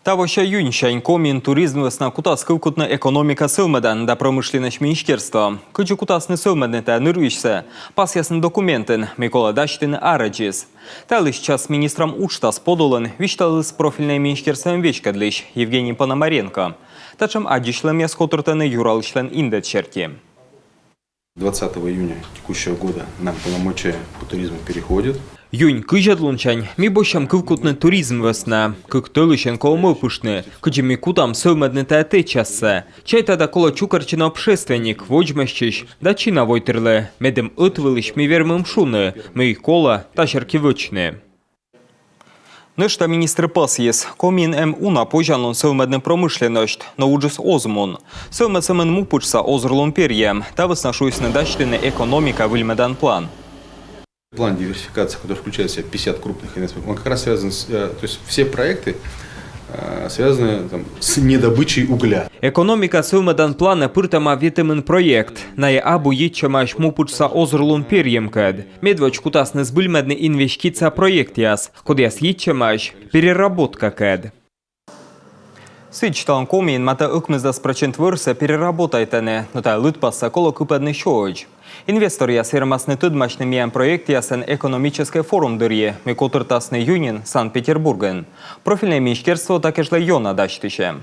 Тавоща юньшань комин туризм весна кутас кылкутна экономика сылмадан да промышленность министерства. Кычы кутасны сылмадны та нырвишсе. Пас ясны документын Микола Дачтын араджис. Талыш час министрам учтас подолын вишталыс профильное министерством вечкадлыш Евгений Пономаренко. Тачам адишлем яскотуртаны юралышлен индетчерти. 20 июня текущего года нам полномочия по туризму переходят. Юнь кыжадлунчань, ми бощам кывкутны туризм весна. Кык төлышен колмы пушны, кычы ми кутам сылмадны тәте часса. Чай тада кола чукарчына общественник, вожмащищ, да чина войтырлы. Медем ытвылыш ми вермым шуны, ми кола ташарки вычны. Нышта министр пасьес, комин уна пожанлон сылмадны промышленность, но уджис озмун. Сылмадсымын мупучса озрлун перьем, та веснашуйсны дачтыны экономика выльмадан план. План диверсификации, который включает в себя 50 крупных инвестиций, он как раз связан с, то есть все проекты связаны с недобычей угля. Экономика сылмадан плана пыртама витамин проект. Най абу етчамаш мупучса озрлун перьемкад. Медвоч кутасны сбыльмадны инвестиция проект яс, кодяс етчамаш переработка кад. Сычтан комин мата ыкмыздас процент вырса переработайтаны, но та лытпаса коло кыпадны шоуч. Инвестор яс фирмасны тыдмачны миян проект ясен экономический форум дырье, микотыртасны юнин Санкт-Петербурген. Профильное министерство такежлы йона дачтыше.